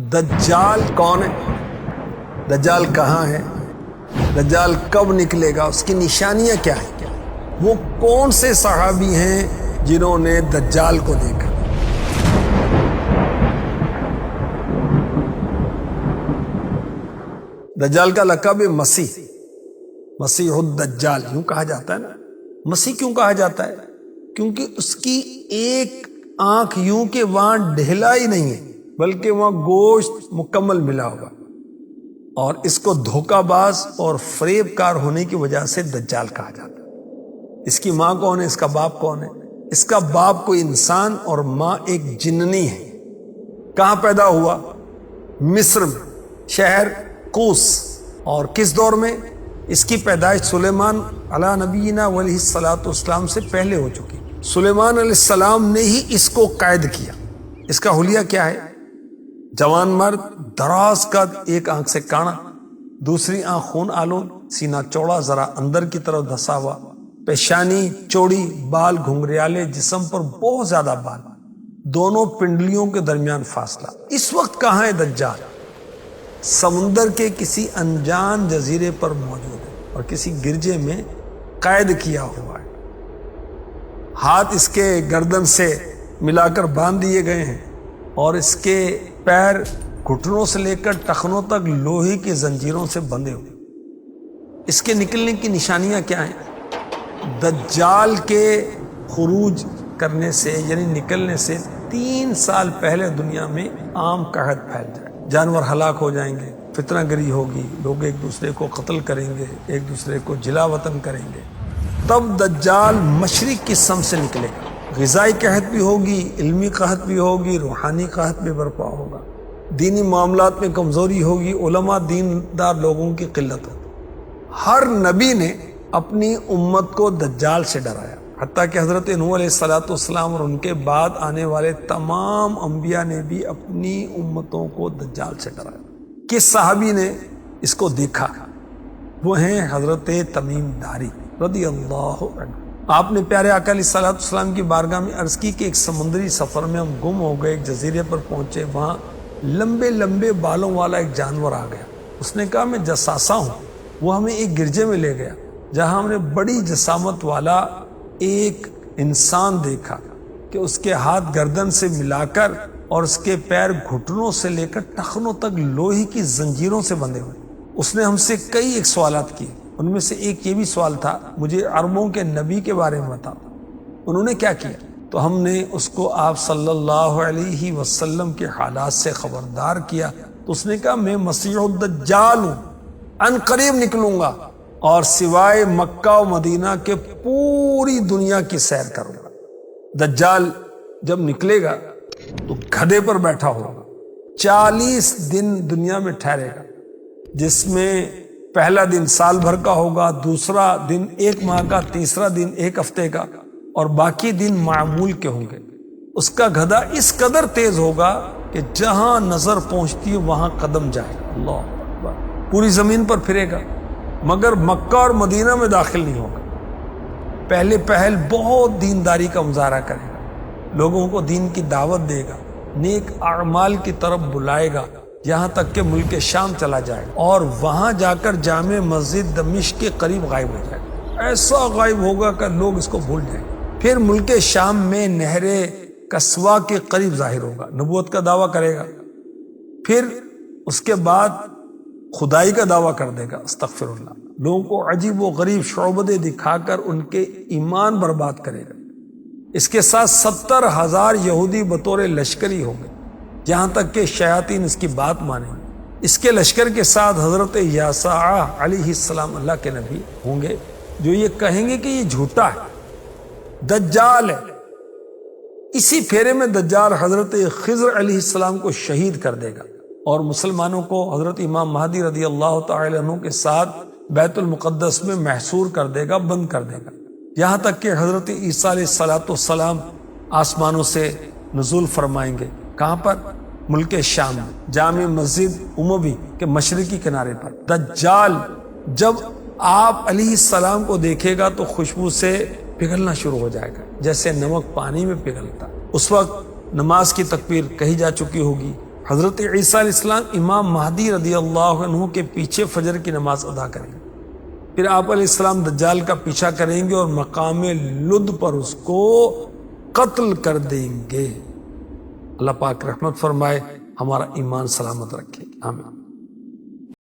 دجال کون ہے؟ دجال کہاں ہے؟ دجال کب نکلے گا؟ اس کی نشانیاں کیا ہیں؟ وہ کون سے صحابی ہیں جنہوں نے دجال کو دیکھا؟ دجال کا لقب مسیح الدجال یوں کہا جاتا ہے نا۔ مسیح کیوں کہا جاتا ہے؟ کیونکہ اس کی ایک آنکھ یوں کہ وہاں ڈھلا ہی نہیں ہے، بلکہ وہاں گوشت مکمل ملا ہوگا، اور اس کو دھوکہ باز اور فریب کار ہونے کی وجہ سے دجال کہا جاتا ہے۔ اس کی ماں کون ہے؟ اس کا باپ کون ہے؟ اس کا باپ کوئی انسان اور ماں ایک جننی ہے۔ کہاں پیدا ہوا؟ مصر میں، شہر قوس۔ اور کس دور میں؟ اس کی پیدائش سلیمان علیہ نبینا علیہ الصلوۃ والسلام سے پہلے ہو چکی۔ سلیمان علیہ السلام نے ہی اس کو قید کیا۔ اس کا حلیہ کیا ہے؟ جوان مرد، دراز قد، ایک آنکھ سے کانا، دوسری آنکھ خون آلود، سینہ چوڑا ذرا اندر کی طرف دھسا ہوا، پیشانی چوڑی، بال گھنگریالے، جسم پر بہت زیادہ بال، دونوں پنڈلیوں کے درمیان فاصلہ۔ اس وقت کہاں ہے دجال؟ سمندر کے کسی انجان جزیرے پر موجود ہے اور کسی گرجے میں قید کیا ہوا ہے۔ ہاتھ اس کے گردن سے ملا کر باندھ دیے گئے ہیں اور اس کے پیر گھٹنوں سے لے کر ٹخنوں تک لوہے کی زنجیروں سے بندھے ہوئے۔ اس کے نکلنے کی نشانیاں کیا ہیں؟ دجال کے خروج کرنے سے یعنی نکلنے سے 3 سال پہلے دنیا میں عام قحط پھیل جائے، جانور ہلاک ہو جائیں گے، فتنہ گری ہوگی، لوگ ایک دوسرے کو قتل کریں گے، ایک دوسرے کو جلا وطن کریں گے۔ تب دجال مشرق کی سمت سے نکلے گا۔ غذائی قحط بھی ہوگی، علمی قحط بھی ہوگی، روحانی قحط بھی برپا ہوگا، دینی معاملات میں کمزوری ہوگی، علماء دیندار لوگوں کی قلت ہوگی۔ ہر نبی نے اپنی امت کو دجال سے ڈرایا، حتیٰ کہ حضرت نوح علیہ الصلوۃ والسلام اور ان کے بعد آنے والے تمام انبیاء نے بھی اپنی امتوں کو دجال سے ڈرایا۔ کس صحابی نے اس کو دیکھا؟ وہ ہیں حضرت تمیم داری رضی اللہ عنہ۔ آپ نے پیارے آقا علیہ الصلوۃ والسلام کی بارگاہ میں عرض کی کہ ایک سمندری سفر میں ہم گم ہو گئے، ایک جزیرے پر پہنچے، وہاں لمبے لمبے بالوں والا ایک جانور آ گیا۔ اس نے کہا میں جساسا ہوں۔ وہ ہمیں ایک گرجے میں لے گیا جہاں ہم نے بڑی جسامت والا ایک انسان دیکھا کہ اس کے ہاتھ گردن سے ملا کر اور اس کے پیر گھٹنوں سے لے کر ٹخنوں تک لوہے کی زنجیروں سے بندھے ہوئے۔ اس نے ہم سے کئی ایک سوالات کیے، ان میں سے ایک یہ بھی سوال تھا مجھے عربوں کے نبی کے بارے میں بتاؤ۔ انہوں نے کیا کیا؟ تو ہم نے اس کو آپ صلی اللہ علیہ وسلم کے حالات سے خبردار کیا۔ تو اس نے کہا میں مسیح الدجال ہوں، ان قریب نکلوں گا اور سوائے مکہ و مدینہ کے پوری دنیا کی سیر کروں گا۔ دجال جب نکلے گا تو گدھے پر بیٹھا ہوگا، 40 دن دنیا میں ٹھہرے گا، جس میں پہلا دن سال بھر کا ہوگا، دوسرا دن 1 ماہ کا، تیسرا دن 1 ہفتے کا، اور باقی دن معمول کے ہوں گے۔ اس کا گدھا اس قدر تیز ہوگا کہ جہاں نظر پہنچتی ہے وہاں قدم جائے گا۔ اللہ اکبر۔ پوری زمین پر پھرے گا مگر مکہ اور مدینہ میں داخل نہیں ہوگا۔ پہلے پہل بہت دینداری کا مظاہرہ کرے گا، لوگوں کو دین کی دعوت دے گا، نیک اعمال کی طرف بلائے گا، یہاں تک کہ ملک شام چلا جائے اور وہاں جا کر جامع مسجد دمشق کے قریب غائب ہو جائے گا۔ ایسا غائب ہوگا کہ لوگ اس کو بھول جائیں گے۔ پھر ملک شام میں نہر کسوا کے قریب ظاہر ہوگا، نبوت کا دعویٰ کرے گا، پھر اس کے بعد خدائی کا دعویٰ کر دے گا، استغفر اللہ، لوگوں کو عجیب و غریب شعبدے دکھا کر ان کے ایمان برباد کرے گا۔ اس کے ساتھ 70,000 یہودی بطور لشکری ہوں گے، یہاں تک کہ شیاطین اس کی بات مانیں گے۔ اس کے لشکر کے ساتھ حضرت یاسع علیہ السلام اللہ کے نبی ہوں گے، جو یہ کہیں گے کہ یہ جھوٹا ہے، دجال ہے۔ اسی پھیرے میں دجال حضرت خضر علیہ السلام کو شہید کر دے گا اور مسلمانوں کو حضرت امام مہدی رضی اللہ تعالی عنہ کے ساتھ بیت المقدس میں محصور کر دے گا، بند کر دے گا، یہاں تک کہ حضرت عیسیٰ علیہ السلام آسمانوں سے نزول فرمائیں گے۔ کہاں پر؟ ملک شام میں، جامع مسجد اموی کے مشرقی کنارے پر۔ دجال جب آپ علیہ السلام کو دیکھے گا تو خوشبو سے پگھلنا شروع ہو جائے گا، جیسے نمک پانی میں پگھلتا۔ اس وقت نماز کی تکبیر کہی جا چکی ہوگی، حضرت عیسیٰ علیہ السلام امام مہدی رضی اللہ عنہ کے پیچھے فجر کی نماز ادا کریں گے، پھر آپ علیہ السلام دجال کا پیچھا کریں گے اور مقام لد پر اس کو قتل کر دیں گے۔ اللہ پاک رحمت فرمائے، ہمارا ایمان سلامت رکھے، آمین۔